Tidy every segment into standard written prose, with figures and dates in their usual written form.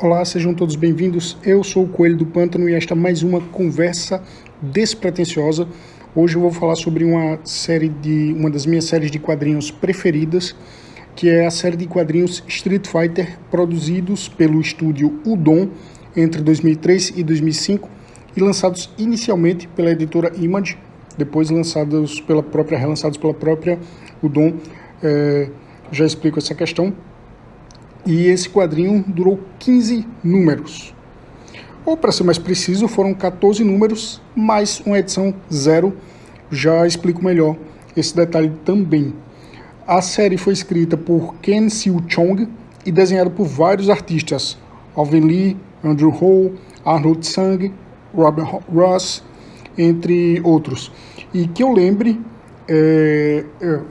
Olá, sejam todos bem-vindos. Eu sou o Coelho do Pântano e esta é mais uma conversa despretensiosa. Hoje eu vou falar sobre uma das minhas séries de quadrinhos preferidas, que é a série de quadrinhos Street Fighter, produzidos pelo estúdio Udon entre 2003 e 2005 e lançados inicialmente pela editora Image, depois relançados pela própria Udon. Já explico essa questão. E esse quadrinho durou 15 números. Ou, para ser mais preciso, foram 14 números, mais uma edição 0. Já explico melhor esse detalhe também. A série foi escrita por Ken Siu-chong e desenhada por vários artistas: Alvin Lee, Andrew Ho, Arnold Tsang, Robin Ross, entre outros. E que eu lembre,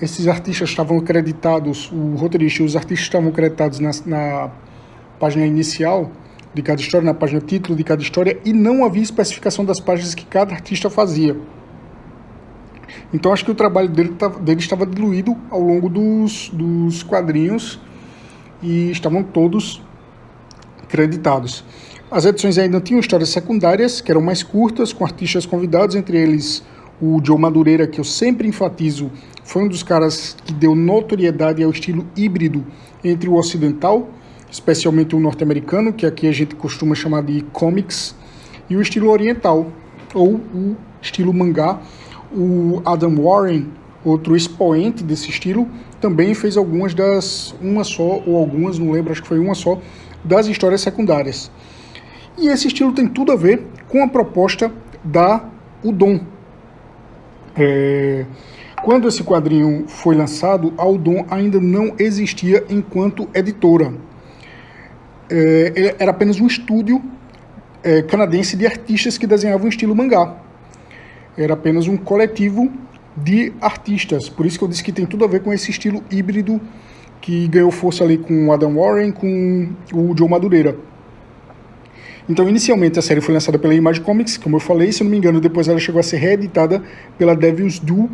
esses artistas estavam acreditados, o roteirista e os artistas estavam acreditados na página inicial de cada história, na página título de cada história, e não havia especificação das páginas que cada artista fazia. Então acho que o trabalho dele estava diluído ao longo dos quadrinhos e estavam todos creditados. As edições ainda tinham histórias secundárias, que eram mais curtas, com artistas convidados, entre eles o Joe Madureira, que eu sempre enfatizo, foi um dos caras que deu notoriedade ao estilo híbrido entre o ocidental, especialmente o norte-americano, que aqui a gente costuma chamar de comics, e o estilo oriental, ou o estilo mangá. O Adam Warren, outro expoente desse estilo, também fez uma só, ou algumas, não lembro, acho que foi uma só, das histórias secundárias. E esse estilo tem tudo a ver com a proposta da Udon. Quando esse quadrinho foi lançado, a Udon ainda não existia enquanto editora. Era apenas um estúdio canadense de artistas que desenhavam estilo mangá. Era apenas um coletivo de artistas. Por isso que eu disse que tem tudo a ver com esse estilo híbrido que ganhou força ali com o Adam Warren, com o Joe Madureira. Então, inicialmente, a série foi lançada pela Image Comics, como eu falei, se eu não me engano, depois ela chegou a ser reeditada pela Devil's Due,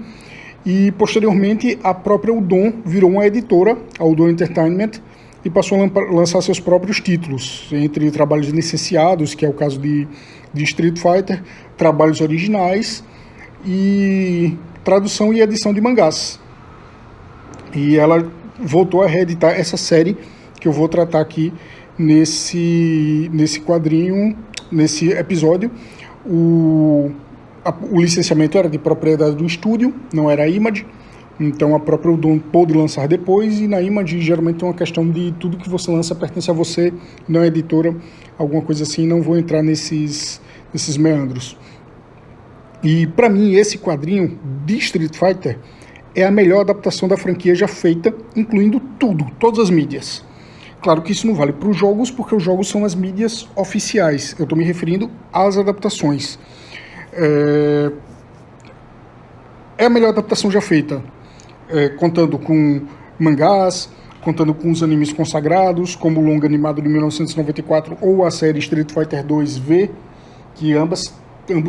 e posteriormente a própria Udon virou uma editora, a Udon Entertainment, e passou a lançar seus próprios títulos, entre trabalhos licenciados, que é o caso de Street Fighter, trabalhos originais e tradução e edição de mangás. E ela voltou a reeditar essa série que eu vou tratar aqui nesse quadrinho, nesse episódio. O licenciamento era de propriedade do estúdio, não era a Image, então a própria Udon pôde lançar depois, e na Image geralmente é uma questão de tudo que você lança pertence a você, não é editora, alguma coisa assim. Não vou entrar nesses meandros. E para mim esse quadrinho de Street Fighter é a melhor adaptação da franquia já feita, incluindo todas as mídias. Claro que isso não vale para os jogos, porque os jogos são as mídias oficiais. Eu estou me referindo às adaptações. É a melhor adaptação já feita, contando com mangás, contando com os animes consagrados, como o longa animado de 1994 ou a série Street Fighter 2V, que ambos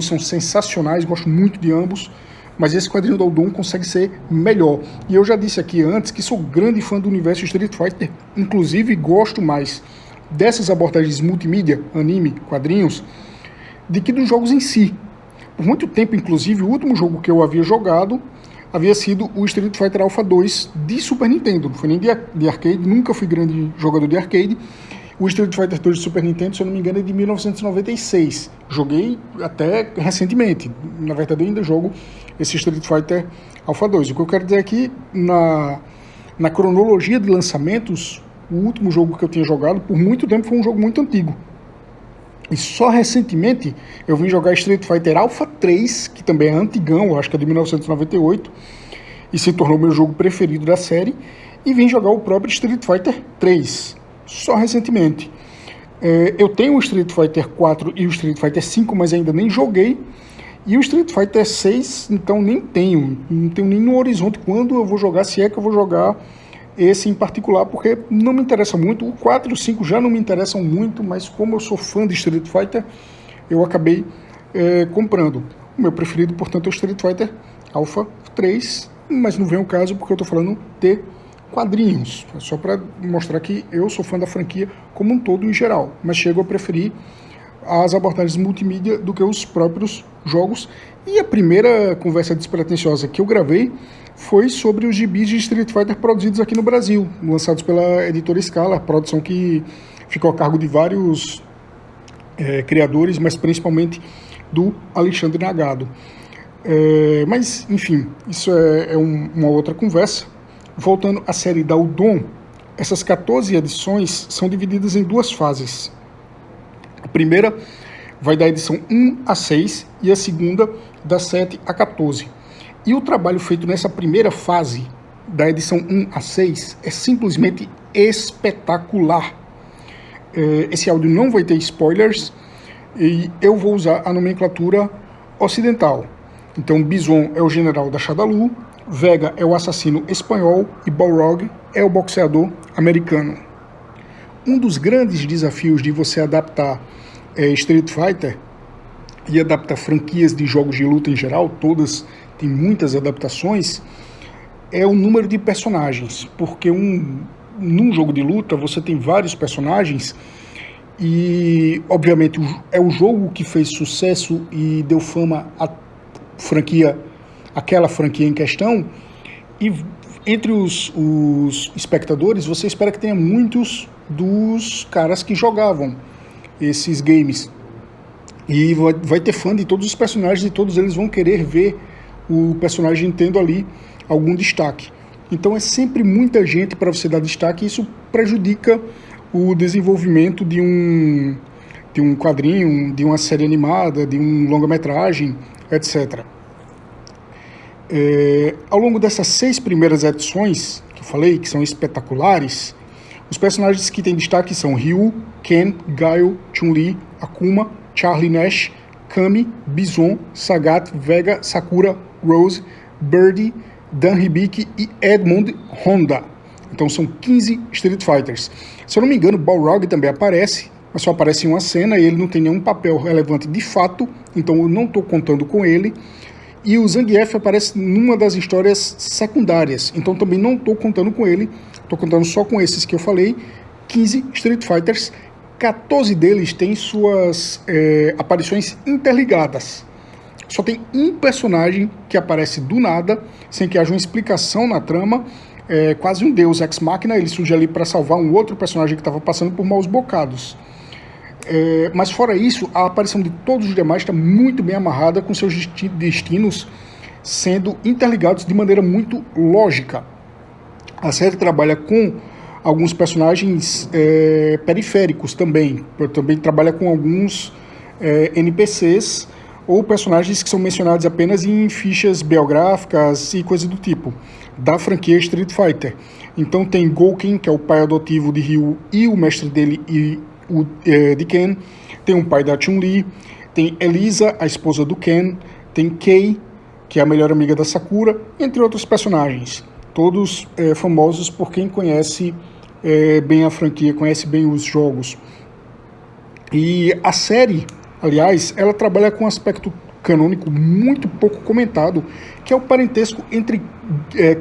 são sensacionais, gosto muito de ambos. Mas esse quadrinho da Udon consegue ser melhor. E eu já disse aqui antes que sou grande fã do universo Street Fighter. Inclusive, gosto mais dessas abordagens multimídia, anime, quadrinhos, do que dos jogos em si. Por muito tempo, inclusive, o último jogo que eu havia jogado havia sido o Street Fighter Alpha 2 de Super Nintendo. Não foi nem de arcade, nunca fui grande jogador de arcade. O Street Fighter 2 de Super Nintendo, se eu não me engano, é de 1996. Joguei até recentemente. Na verdade, eu ainda jogo esse Street Fighter Alpha 2. O que eu quero dizer é que, na cronologia de lançamentos, o último jogo que eu tinha jogado, por muito tempo, foi um jogo muito antigo. E só recentemente eu vim jogar Street Fighter Alpha 3, que também é antigão, eu acho que é de 1998, e se tornou meu jogo preferido da série, e vim jogar o próprio Street Fighter 3. Só recentemente. Eu tenho o Street Fighter 4 e o Street Fighter 5, mas ainda nem joguei. E o Street Fighter 6, então não tenho nem no horizonte quando eu vou jogar, se é que eu vou jogar esse em particular, porque não me interessa muito. O 4 e o 5 já não me interessam muito, mas como eu sou fã de Street Fighter, eu acabei comprando. O meu preferido, portanto, é o Street Fighter Alpha 3, mas não vem ao caso porque eu estou falando de quadrinhos, só para mostrar que eu sou fã da franquia como um todo em geral, mas chego a preferir as abordagens multimídia do que os próprios jogos. E a primeira conversa despretensiosa que eu gravei foi sobre os gibis de Street Fighter produzidos aqui no Brasil, lançados pela editora Scala, produção que ficou a cargo de vários criadores, mas principalmente do Alexandre Nagado. Mas, enfim, isso é uma outra conversa. Voltando à série da Udon, essas 14 edições são divididas em duas fases. A primeira vai da edição 1 a 6 e a segunda da 7 a 14. E o trabalho feito nessa primeira fase, da edição 1 a 6, é simplesmente espetacular. Esse áudio não vai ter spoilers e eu vou usar a nomenclatura ocidental. Então, Bison é o general da Shadaloo, Vega é o assassino espanhol e Balrog é o boxeador americano. Um dos grandes desafios de você adaptar Street Fighter e adaptar franquias de jogos de luta em geral, todas têm muitas adaptações, é o número de personagens, porque num jogo de luta você tem vários personagens e, obviamente, é o jogo que fez sucesso e deu fama à franquia, aquela franquia em questão, e entre os espectadores você espera que tenha muitos dos caras que jogavam esses games, e vai ter fã de todos os personagens e todos eles vão querer ver o personagem tendo ali algum destaque. Então é sempre muita gente para você dar destaque, e isso prejudica o desenvolvimento de um quadrinho, de uma série animada, de um longa-metragem, etc. Ao longo dessas 6 primeiras edições que eu falei, que são espetaculares, os personagens que têm destaque são Ryu, Ken, Guile, Chun-Li, Akuma, Charlie Nash, Kami, Bison, Sagat, Vega, Sakura, Rose, Birdie, Dan Hibiki e Edmund Honda. Então são 15 Street Fighters. Se eu não me engano, Balrog também aparece, mas só aparece em uma cena e ele não tem nenhum papel relevante de fato, então eu não estou contando com ele. E o Zangief aparece numa das histórias secundárias, então também não estou contando com ele, estou contando só com esses que eu falei, 15 Street Fighters, 14 deles têm suas aparições interligadas. Só tem um personagem que aparece do nada, sem que haja uma explicação na trama, quase um deus ex machina, ele surge ali para salvar um outro personagem que estava passando por maus bocados. Mas fora isso, a aparição de todos os demais está muito bem amarrada, com seus destinos sendo interligados de maneira muito lógica. A série trabalha com alguns personagens periféricos também trabalha com alguns NPCs ou personagens que são mencionados apenas em fichas biográficas e coisas do tipo, da franquia Street Fighter. Então tem Gouken, que é o pai adotivo de Ryu e o mestre dele de Ken, tem um pai da Chun-Li, tem Elisa, a esposa do Ken, tem Kei, que é a melhor amiga da Sakura, entre outros personagens, todos famosos por quem conhece bem a franquia, conhece bem os jogos. E a série, aliás, ela trabalha com um aspecto canônico muito pouco comentado, que é o parentesco entre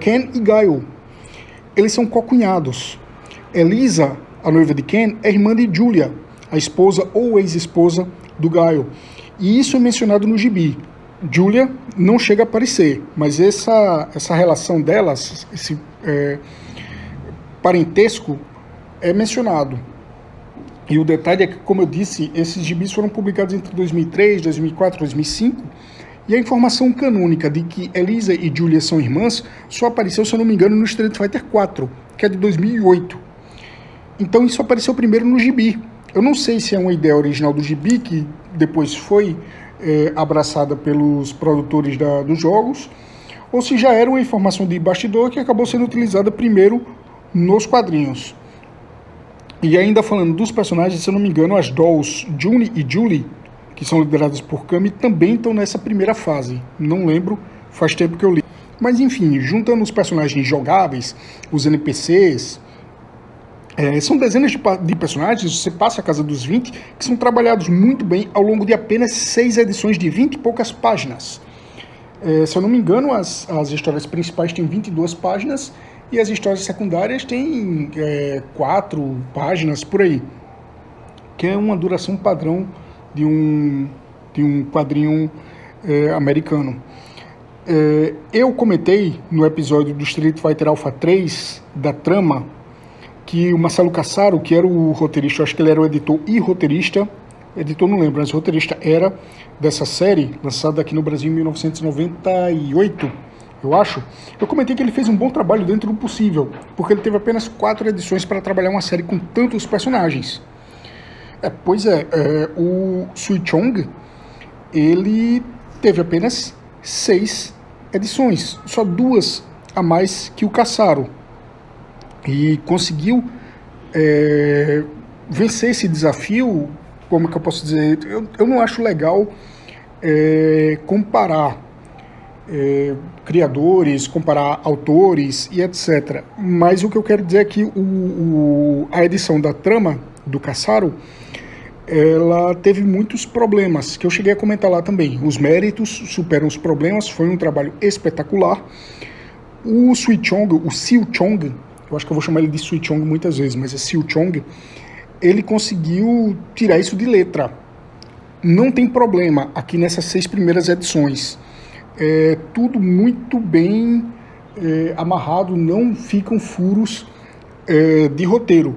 Ken e Guile. Eles são cocunhados. Elisa, a noiva de Ken, é irmã de Julia, a esposa ou ex-esposa do Guile. E isso é mencionado no gibi. Julia não chega a aparecer, mas essa relação delas, esse parentesco, é mencionado. E o detalhe é que, como eu disse, esses gibis foram publicados entre 2003, 2004, 2005, e a informação canônica de que Elisa e Julia são irmãs só apareceu, se eu não me engano, no Street Fighter 4, que é de 2008. Então isso apareceu primeiro no gibi. Eu não sei se é uma ideia original do gibi, que depois foi abraçada pelos produtores dos jogos, ou se já era uma informação de bastidor que acabou sendo utilizada primeiro nos quadrinhos. E ainda falando dos personagens, se eu não me engano, as dolls Juni e Julie, que são lideradas por Kami, também estão nessa primeira fase. Não lembro, faz tempo que eu li. Mas enfim, juntando os personagens jogáveis, os NPCs, são dezenas de personagens, você passa a casa dos 20, que são trabalhados muito bem ao longo de apenas 6 edições de 20 e poucas páginas. Se eu não me engano, as histórias principais têm 22 páginas e as histórias secundárias têm 4 páginas por aí, que é uma duração padrão de um quadrinho americano. Eu comentei no episódio do Street Fighter Alpha 3, da trama, que o Marcelo Cassaro, que era o roteirista, eu acho que ele era o editor e roteirista, editor não lembro, mas o roteirista era dessa série, lançada aqui no Brasil em 1998, eu acho. Eu comentei que ele fez um bom trabalho dentro do possível, porque ele teve apenas 4 edições para trabalhar uma série com tantos personagens. O Sui Chong, ele teve apenas 6 edições, só 2 a mais que o Cassaro, e conseguiu vencer esse desafio. Como que eu posso dizer? Eu não acho legal comparar criadores, comparar autores e etc. Mas o que eu quero dizer é que a edição da trama do Cassaro, ela teve muitos problemas, que eu cheguei a comentar lá também. Os méritos superam os problemas, foi um trabalho espetacular. O Sui Chong, o Siu Chong, eu acho que eu vou chamar ele de Sui Chong muitas vezes, mas é Siu Chong, ele conseguiu tirar isso de letra. Não tem problema aqui nessas 6 primeiras edições. É tudo muito bem amarrado, não ficam furos de roteiro.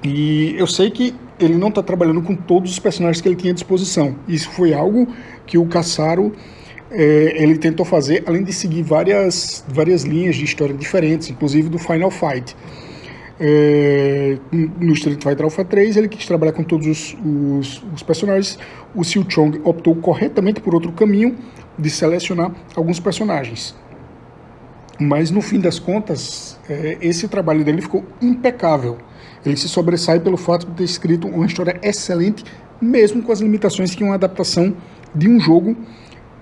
E eu sei que ele não está trabalhando com todos os personagens que ele tinha à disposição. Isso foi algo que o Cassaro ele tentou fazer, além de seguir várias linhas de história diferentes, inclusive do Final Fight. No Street Fighter Alpha 3, ele quis trabalhar com todos os personagens. O Siu Chong optou corretamente por outro caminho, de selecionar alguns personagens. Mas, no fim das contas, esse trabalho dele ficou impecável. Ele se sobressai pelo fato de ter escrito uma história excelente, mesmo com as limitações que uma adaptação de um jogo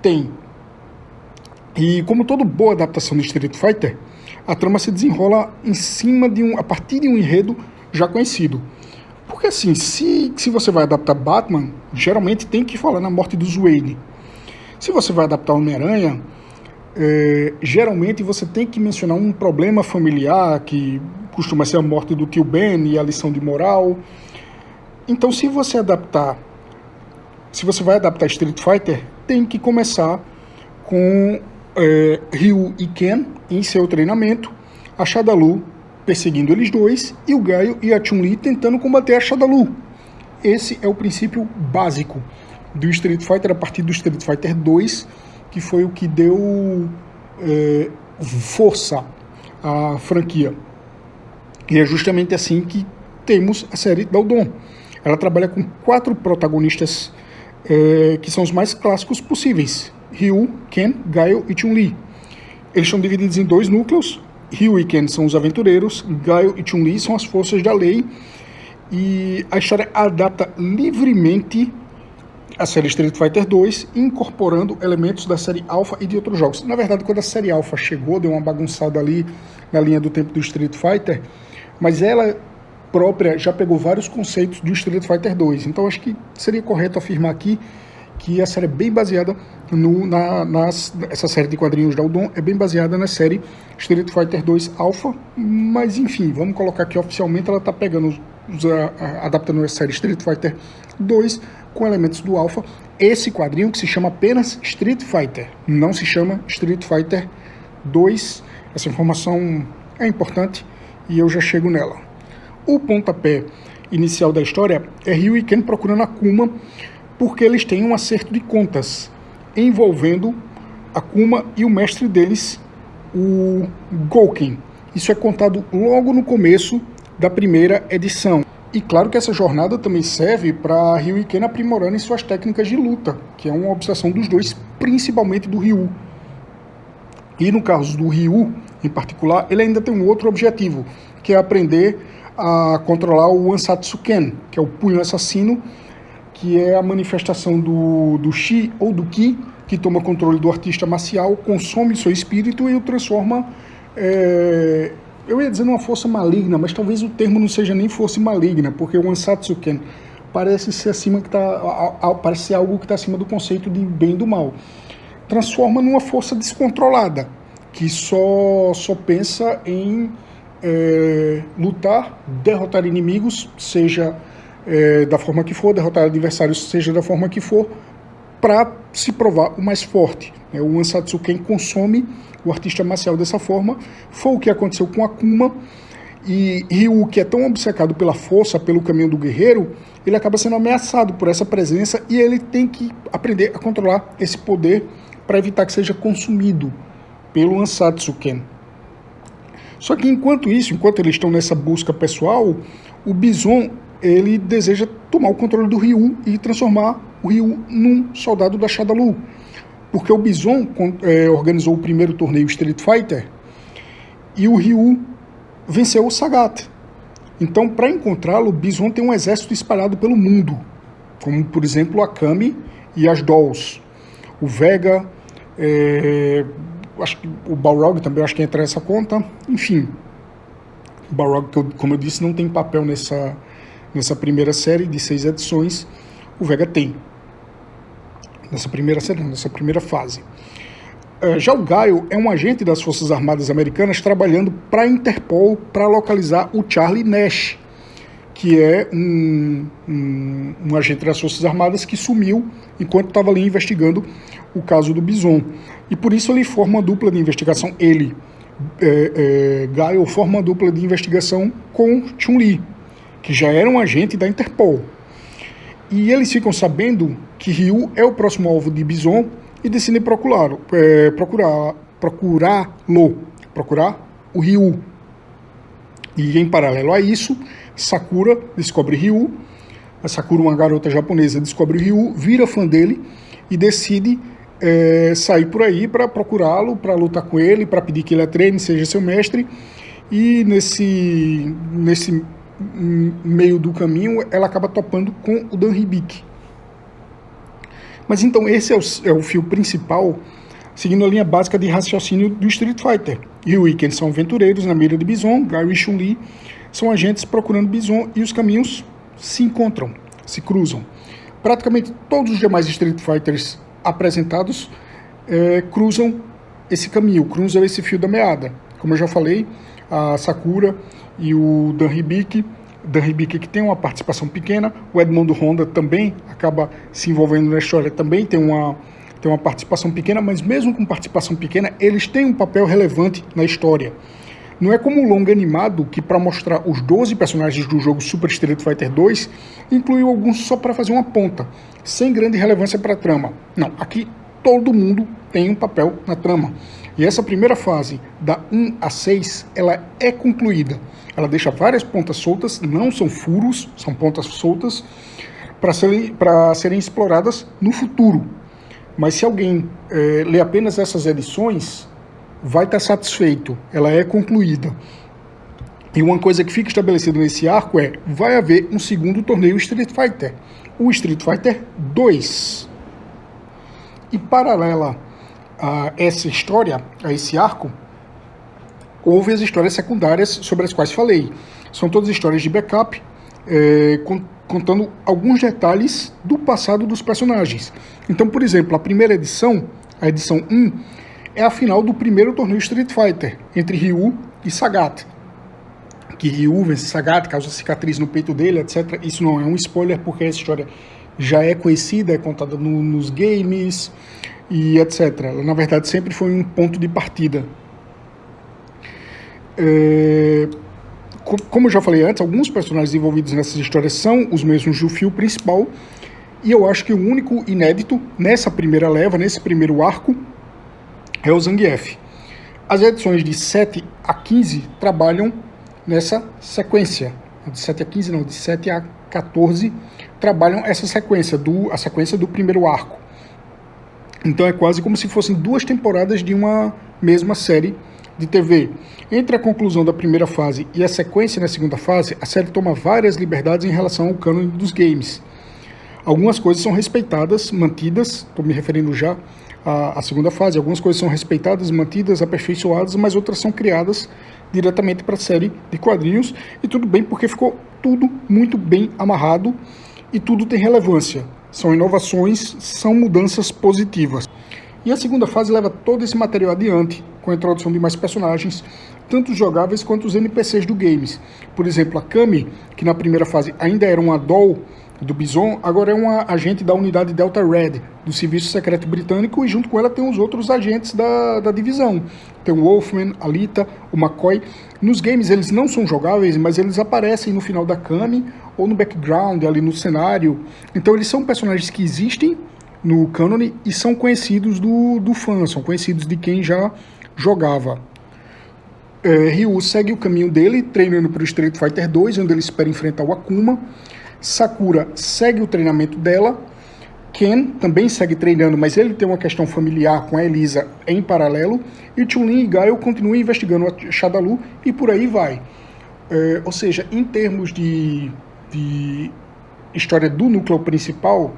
tem. E como toda boa adaptação de Street Fighter, a trama se desenrola a partir de um enredo já conhecido. Porque assim, se você vai adaptar Batman, geralmente tem que falar na morte do Wayne. Se você vai adaptar Homem-Aranha, geralmente você tem que mencionar um problema familiar, que costuma ser a morte do tio Ben e a lição de moral. Então, se você vai adaptar Street Fighter, tem que começar com Ryu e Ken em seu treinamento, a Shadaloo perseguindo eles dois, e o Gaio e a Chun-Li tentando combater a Shadaloo. Esse é o princípio básico do Street Fighter, a partir do Street Fighter 2, que foi o que deu força à franquia. E é justamente assim que temos a série Daldon. Ela trabalha com 4 protagonistas que são os mais clássicos possíveis: Ryu, Ken, Gaio e Chun-Li. Eles são divididos em 2 núcleos. Ryu e Ken são os aventureiros, Gaio e Chun-Li são as forças da lei. E a história adapta livremente a série Street Fighter 2, incorporando elementos da série Alpha e de outros jogos. Na verdade, quando a série Alpha chegou, deu uma bagunçada ali na linha do tempo do Street Fighter, mas ela própria já pegou vários conceitos do Street Fighter 2. Então acho que seria correto afirmar aqui que a série é bem baseada essa série de quadrinhos da Daldon é bem baseada na série Street Fighter 2 Alpha, mas enfim, vamos colocar que oficialmente ela está pegando, adaptando a série Street Fighter 2 com elementos do Alpha. Esse quadrinho que se chama apenas Street Fighter, não se chama Street Fighter 2. Essa informação é importante e eu já chego nela. O pontapé inicial da história é Ryu e Ken procurando Akuma, porque eles têm um acerto de contas envolvendo Akuma e o mestre deles, o Gouken. Isso é contado logo no começo da primeira edição. E claro que essa jornada também serve para Ryu e Ken aprimorarem suas técnicas de luta, que é uma obsessão dos dois, principalmente do Ryu. E no caso do Ryu, em particular, ele ainda tem um outro objetivo, que é aprender a controlar o Wansatsu Ken, que é o punho assassino, que é a manifestação do Shi ou do Ki, que toma controle do artista marcial, consome seu espírito e o transforma, eu ia dizer numa força maligna, mas talvez o termo não seja nem força maligna, porque o Wansatsu Ken parece ser parece ser algo que está acima do conceito de bem e do mal. Transforma numa força descontrolada, que só pensa em lutar, derrotar inimigos, seja da forma que for, derrotar adversários, seja da forma que for, para se provar o mais forte. O Ansatsu Ken consome o artista marcial dessa forma. Foi o que aconteceu com Akuma, e Ryu, que é tão obcecado pela força, pelo caminho do guerreiro, ele acaba sendo ameaçado por essa presença e ele tem que aprender a controlar esse poder para evitar que seja consumido pelo Ansatsu Ken. Só que enquanto eles estão nessa busca pessoal, o Bison ele deseja tomar o controle do Ryu e transformar o Ryu num soldado da Shadaloo. Porque o Bison organizou o primeiro torneio Street Fighter e o Ryu venceu o Sagat. Então, para encontrá-lo, o Bison tem um exército espalhado pelo mundo, como, por exemplo, a Kami e as Dolls. O Vega, acho que o Balrog também acho que entra nessa conta. Enfim, o Balrog, como eu disse, não tem papel nessa primeira série de 6 edições. O Vega tem. Nessa primeira série, nessa primeira fase. Já o Guile é um agente das Forças Armadas Americanas trabalhando para a Interpol para localizar o Charlie Nash, que é um agente das Forças Armadas que sumiu enquanto estava ali investigando o caso do Bison. E por isso ele forma uma dupla de investigação. Guile forma uma dupla de investigação com Chun-Li, que já era um agente da Interpol. E eles ficam sabendo que Ryu é o próximo alvo de Bison e decidem procurar o Ryu. E em paralelo a isso, Sakura descobre Ryu. A Sakura, uma garota japonesa, descobre Ryu, vira fã dele e decide sair por aí para procurá-lo, para lutar com ele, para pedir que ele a treine, seja seu mestre. E nesse meio do caminho, ela acaba topando com o Dan Hibiki. Mas então esse é o fio principal, seguindo a linha básica de raciocínio do Street Fighter. Ryu e Ken são aventureiros na mira de Bison, Guile e Chun-Li são agentes procurando Bison e os caminhos se encontram, se cruzam. Praticamente todos os demais Street Fighters apresentados cruzam esse caminho, cruzam esse fio da meada. Como eu já falei, a Sakura e o Dan Hibiki que tem uma participação pequena, o Edmondo Honda também acaba se envolvendo na história, também tem uma participação pequena, mas mesmo com participação pequena, eles têm um papel relevante na história. Não é como o longa animado, que para mostrar os 12 personagens do jogo Super Street Fighter 2, incluiu alguns só para fazer uma ponta, sem grande relevância para a trama. Não, aqui todo mundo tem um papel na trama. E essa primeira fase, da 1 a 6, ela é concluída. Ela deixa várias pontas soltas, não são furos, são pontas soltas, para serem exploradas no futuro. Mas se alguém ler apenas essas edições, vai estar satisfeito, ela é concluída. E uma coisa que fica estabelecida nesse arco vai haver um segundo torneio Street Fighter, o Street Fighter 2. E paralela a essa história, a esse arco, houve as histórias secundárias sobre as quais falei. São todas histórias de backup, contando alguns detalhes do passado dos personagens. Então, por exemplo, a primeira edição, a edição 1, é a final do primeiro torneio Street Fighter, entre Ryu e Sagat. Que Ryu vence Sagat, causa cicatriz no peito dele, etc. Isso não é um spoiler, porque essa história já é conhecida, é contada nos games e etc. Ela, na verdade, sempre foi um ponto de partida. Como eu já falei antes, alguns personagens envolvidos nessas histórias são os mesmos do fio principal, e eu acho que o único inédito nessa primeira leva, nesse primeiro arco, é o Zangief. As edições de 7 a 15 trabalham nessa sequência. De 7 a 15 não, de 7 a 14 trabalham essa sequência, a sequência do primeiro arco. Então é quase como se fossem 2 temporadas de uma mesma série de TV. Entre a conclusão da primeira fase e a sequência na segunda fase, a série toma várias liberdades em relação ao cânone dos games. Algumas coisas são respeitadas, mantidas, estou me referindo já à segunda fase, algumas coisas são respeitadas, mantidas, aperfeiçoadas, mas outras são criadas diretamente para a série de quadrinhos, e tudo bem porque ficou tudo muito bem amarrado e tudo tem relevância. São inovações, são mudanças positivas. E a segunda fase leva todo esse material adiante, com a introdução de mais personagens, tanto os jogáveis quanto os NPCs do games. Por exemplo, a Kami, que na primeira fase ainda era uma doll do Bison, agora é uma agente da unidade Delta Red, do Serviço Secreto Britânico, e junto com ela tem os outros agentes da divisão. Tem o Wolfman, a Lita, o McCoy. Nos games eles não são jogáveis, mas eles aparecem no final da Kami, ou no background, ali no cenário. Então eles são personagens que existem no cânone e são conhecidos do fã, são conhecidos de quem já jogava. Ryu segue o caminho dele, treinando para o Street Fighter 2, onde ele espera enfrentar o Akuma. Sakura segue o treinamento dela. Ken também segue treinando, mas ele tem uma questão familiar com a Elisa em paralelo. E Chun-Li e Gaio continuam investigando a Shadaloo e por aí vai. Ou seja, em termos de história do núcleo principal,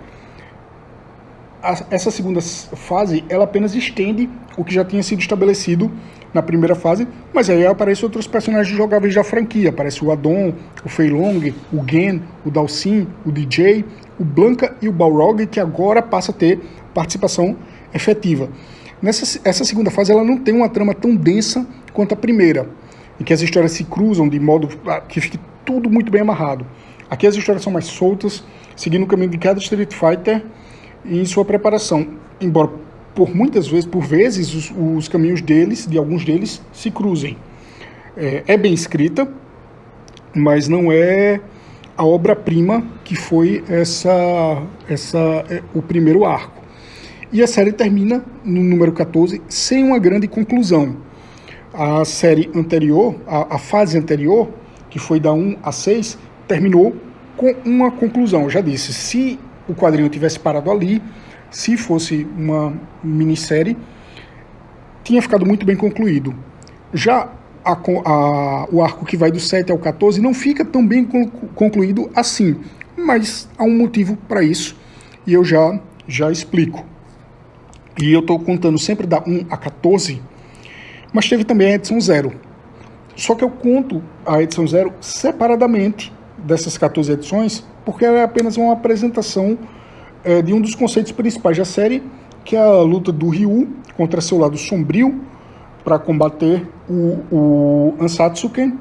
essa segunda fase ela apenas estende o que já tinha sido estabelecido na primeira fase, mas aí aparecem outros personagens jogáveis da franquia. Aparece o Adon, o Fei Long, o Gen, o Dalsin, o DJ, o Blanca e o Balrog, que agora passa a ter participação efetiva. Essa segunda fase ela não tem uma trama tão densa quanto a primeira, em que as histórias se cruzam de modo que fique tudo muito bem amarrado. Aqui as histórias são mais soltas, seguindo o caminho de cada Street Fighter em sua preparação, embora por vezes os caminhos de alguns deles se cruzem. É bem escrita, mas não é a obra-prima que foi o primeiro arco. E a série termina no número 14 sem uma grande conclusão. A série anterior, a fase anterior, que foi da 1 a 6, terminou com uma conclusão. Eu já disse, se o quadrinho tivesse parado ali, se fosse uma minissérie, tinha ficado muito bem concluído. Já o arco que vai do 7 ao 14 não fica tão bem concluído assim, mas há um motivo para isso e eu já explico. E eu estou contando sempre da 1 a 14, mas teve também a edição 0. Só que eu conto a edição 0 separadamente dessas 14 edições, porque ela é apenas uma apresentação de um dos conceitos principais da série, que é a luta do Ryu contra seu lado sombrio para combater o Ansatsuken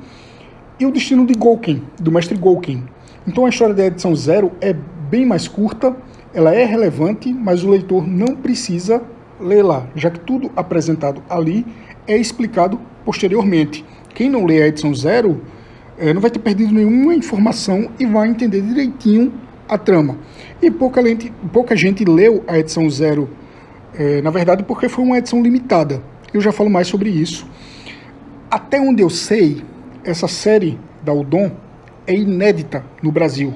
e o destino de Gouken, do mestre Gouken. Então a história da edição 0 é bem mais curta, ela é relevante, mas o leitor não precisa ler lá, já que tudo apresentado ali é explicado posteriormente. Quem não lê a edição 0 não vai ter perdido nenhuma informação e vai entender direitinho a trama. E pouca gente leu a edição 0, na verdade, porque foi uma edição limitada. Eu já falo mais sobre isso. Até onde eu sei, essa série da Udon é inédita no Brasil.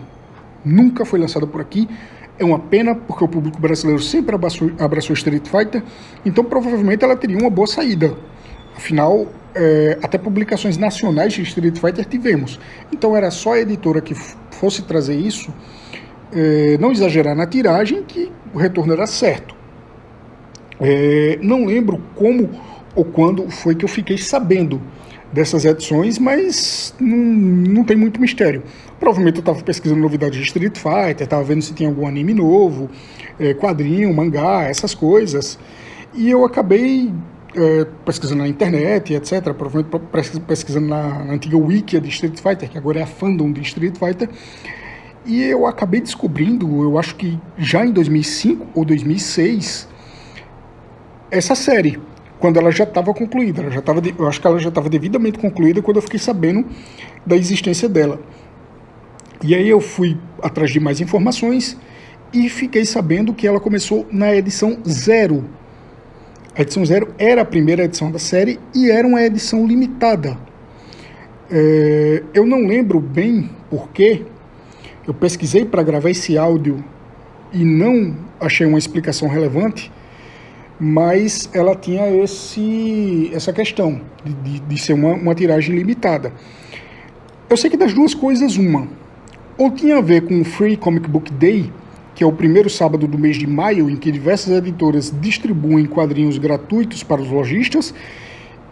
Nunca foi lançada por aqui. É uma pena, porque o público brasileiro sempre abraçou Street Fighter, então provavelmente ela teria uma boa saída. Afinal, até publicações nacionais de Street Fighter tivemos. Então era só a editora que fosse trazer isso, não exagerar na tiragem, que o retorno era certo. Não lembro como ou quando foi que eu fiquei sabendo dessas edições, mas não tem muito mistério. Provavelmente eu estava pesquisando novidades de Street Fighter, estava vendo se tinha algum anime novo, quadrinho, mangá, essas coisas, e eu acabei pesquisando na internet, etc., provavelmente pesquisando na antiga wiki de Street Fighter, que agora é a fandom de Street Fighter, e eu acabei descobrindo, eu acho que já em 2005 ou 2006, essa série, quando ela já estava concluída. Eu acho que ela já estava devidamente concluída quando eu fiquei sabendo da existência dela. E aí eu fui atrás de mais informações e fiquei sabendo que ela começou na edição 0. A edição 0 era a primeira edição da série e era uma edição limitada. Eu não lembro bem porquê. Eu pesquisei para gravar esse áudio e não achei uma explicação relevante, mas ela tinha essa questão de ser uma tiragem limitada. Eu sei que das duas coisas, ou tinha a ver com o Free Comic Book Day, que é o primeiro sábado do mês de maio, em que diversas editoras distribuem quadrinhos gratuitos para os lojistas,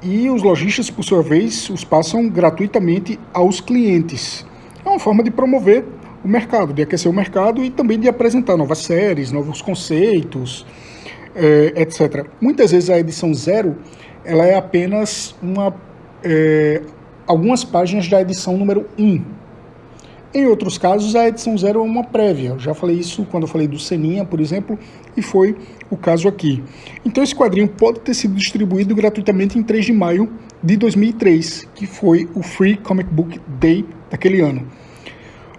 e os lojistas, por sua vez, os passam gratuitamente aos clientes. É uma forma de promover o mercado, de aquecer o mercado e também de apresentar novas séries, novos conceitos. etc. Muitas vezes a edição 0 ela é apenas algumas páginas da edição número 1. Em outros casos, a edição 0 é uma prévia. Eu já falei isso quando eu falei do Seninha, por exemplo, e foi o caso aqui. Então esse quadrinho pode ter sido distribuído gratuitamente em 3 de maio de 2003, que foi o Free Comic Book Day daquele ano.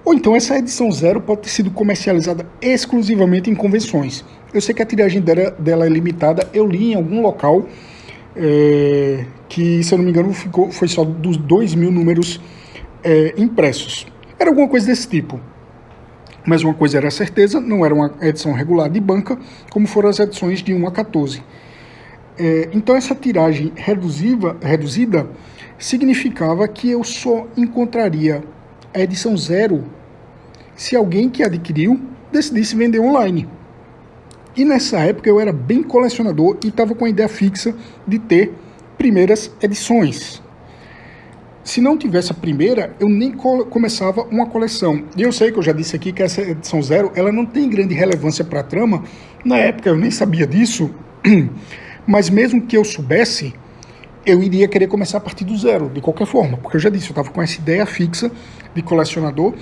Ou então essa edição 0 pode ter sido comercializada exclusivamente em convenções. Eu sei que a tiragem dela é limitada, eu li em algum local que, se eu não me engano, foi só dos 2.000 números impressos. Era alguma coisa desse tipo. Mas uma coisa era certeza, não era uma edição regular de banca, como foram as edições de 1 a 14. Então essa tiragem reduzida significava que eu só encontraria a edição 0 se alguém que adquiriu decidisse vender online. E nessa época eu era bem colecionador e estava com a ideia fixa de ter primeiras edições. Se não tivesse a primeira, eu nem começava uma coleção. E eu sei que eu já disse aqui que essa edição 0 ela não tem grande relevância para a trama. Na época eu nem sabia disso, mas mesmo que eu soubesse, eu iria querer começar a partir do 0, de qualquer forma. Porque eu já disse, eu estava com essa ideia fixa de colecionador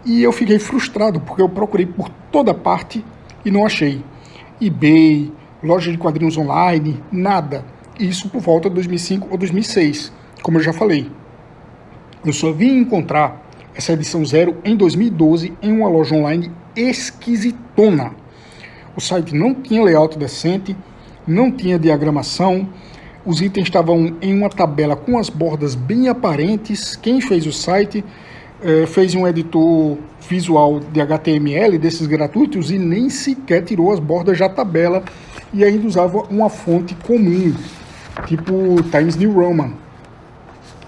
e eu fiquei frustrado, porque eu procurei por toda parte e não achei. eBay, loja de quadrinhos online, nada. Isso por volta de 2005 ou 2006, como eu já falei. Eu só vim encontrar essa edição 0 em 2012 em uma loja online esquisitona. O site não tinha layout decente, não tinha diagramação, os itens estavam em uma tabela com as bordas bem aparentes. Quem fez o site fez um editor visual de HTML desses gratuitos e nem sequer tirou as bordas da tabela e ainda usava uma fonte comum, tipo Times New Roman.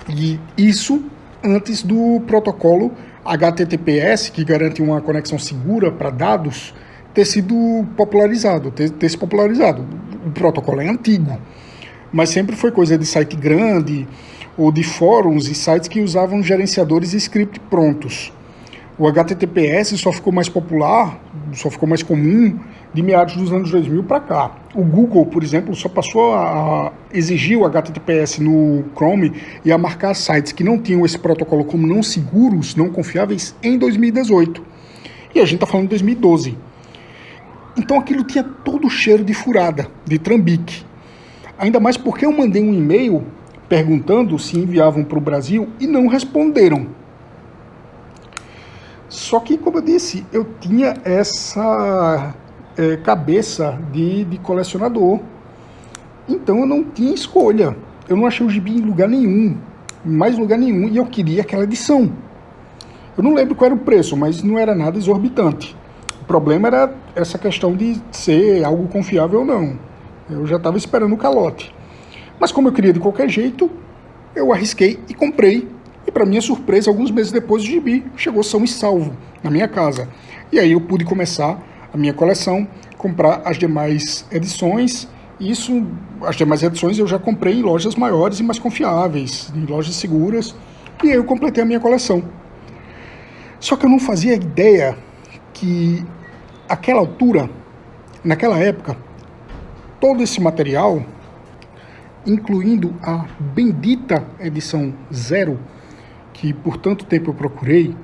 E isso antes do protocolo HTTPS, que garante uma conexão segura para dados, ter sido popularizado, ter se popularizado. O protocolo é antigo, mas sempre foi coisa de site grande ou de fóruns e sites que usavam gerenciadores e script prontos. O HTTPS só ficou mais popular, só ficou mais comum de meados dos anos 2000 para cá. O Google, por exemplo, só passou a exigir o HTTPS no Chrome e a marcar sites que não tinham esse protocolo como não seguros, não confiáveis, em 2018. E a gente está falando de 2012. Então aquilo tinha todo o cheiro de furada, de trambique. Ainda mais porque eu mandei um e-mail perguntando se enviavam para o Brasil e não responderam. Só que, como eu disse, eu tinha essa cabeça de colecionador. Então eu não tinha escolha. Eu não achei o gibi em lugar nenhum, em mais lugar nenhum, e eu queria aquela edição. Eu não lembro qual era o preço, mas não era nada exorbitante. O problema era essa questão de ser algo confiável ou não. Eu já estava esperando o calote. Mas como eu queria de qualquer jeito, eu arrisquei e comprei. E para minha surpresa, alguns meses depois o gibi chegou são e salvo na minha casa. E aí eu pude começar a minha coleção, comprar as demais edições. As demais edições eu já comprei em lojas maiores e mais confiáveis, em lojas seguras. E aí eu completei a minha coleção. Só que eu não fazia ideia que àquela altura, naquela época, todo esse material, incluindo a bendita edição 0, que por tanto tempo eu procurei,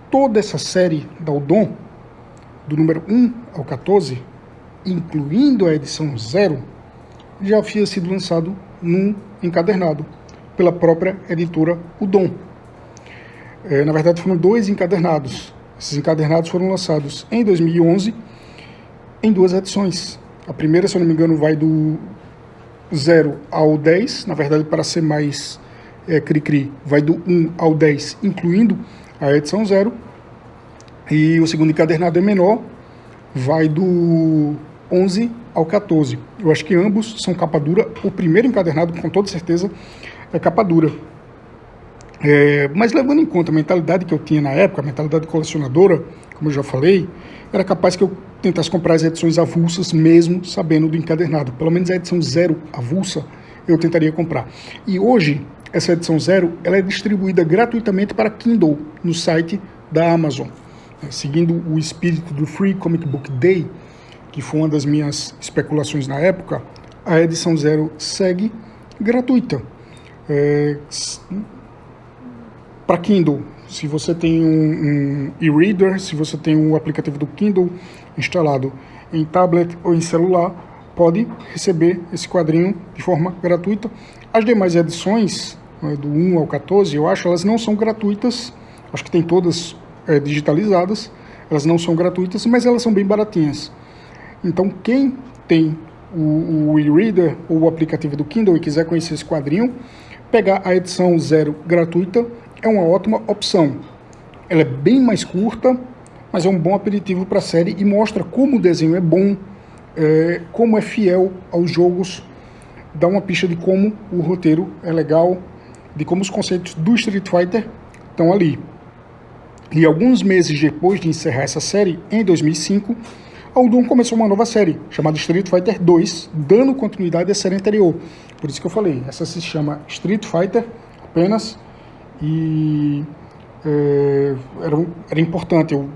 toda essa série da Udon, do número 1 ao 14, incluindo a edição 0, já havia sido lançado num encadernado pela própria editora Udon. Na verdade foram 2 encadernados. Esses encadernados foram lançados em 2011 em 2 edições. A primeira, se eu não me engano, vai do 0 ao 10, na verdade, para ser mais cri-cri, vai do 1 ao 10, incluindo a edição 0. E o segundo encadernado é menor, vai do 11 ao 14. Eu acho que ambos são capa dura. O primeiro encadernado, com toda certeza, é capa dura. Mas levando em conta a mentalidade que eu tinha na época, a mentalidade colecionadora, como eu já falei, era capaz que eu tentasse comprar as edições avulsas mesmo sabendo do encadernado. Pelo menos a edição 0 avulsa eu tentaria comprar. E hoje, essa edição 0 ela é distribuída gratuitamente para Kindle no site da Amazon. Seguindo o espírito do Free Comic Book Day, que foi uma das minhas especulações na época, a edição 0 segue gratuita. Para Kindle, se você tem um e-reader, se você tem um aplicativo do Kindle instalado em tablet ou em celular, pode receber esse quadrinho de forma gratuita. As demais edições, do 1 ao 14, eu acho, elas não são gratuitas, acho que tem todas digitalizadas, elas não são gratuitas, mas elas são bem baratinhas. Então, quem tem o e-reader ou o aplicativo do Kindle e quiser conhecer esse quadrinho, pegar a edição 0 gratuita é uma ótima opção. Ela é bem mais curta, mas é um bom aperitivo para a série e mostra como o desenho é bom, como é fiel aos jogos, dá uma pista de como o roteiro é legal, de como os conceitos do Street Fighter estão ali. E alguns meses depois de encerrar essa série, em 2005, a Udon começou uma nova série, chamada Street Fighter 2, dando continuidade à série anterior. Por isso que eu falei, essa se chama Street Fighter apenas, e era importante eu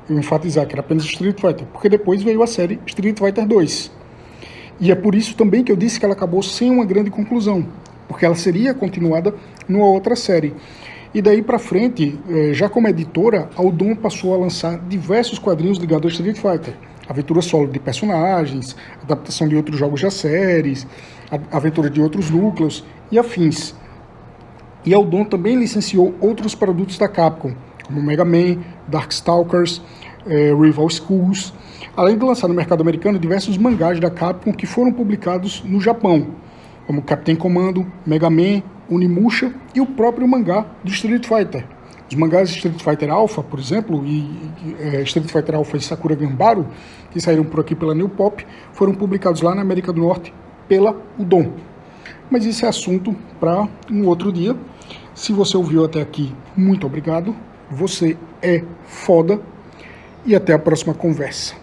enfatizar que era apenas Street Fighter, porque depois veio a série Street Fighter 2. E é por isso também que eu disse que ela acabou sem uma grande conclusão, porque ela seria continuada numa outra série. E daí para frente, já como editora, a Udon passou a lançar diversos quadrinhos ligados ao Street Fighter. Aventura solo de personagens, adaptação de outros jogos da série, aventura de outros núcleos e afins. E a Udon também licenciou outros produtos da Capcom, como Mega Man, Darkstalkers, Rival Schools, além de lançar no mercado americano diversos mangás da Capcom que foram publicados no Japão, como Captain Commando, Mega Man, Unimusha e o próprio mangá do Street Fighter. Os mangás Street Fighter Alpha, por exemplo, e Street Fighter Alpha e Sakura Ganbaru, que saíram por aqui pela New Pop, foram publicados lá na América do Norte pela Udon. Mas isso é assunto para um outro dia. Se você ouviu até aqui, muito obrigado. Você é foda. E até a próxima conversa.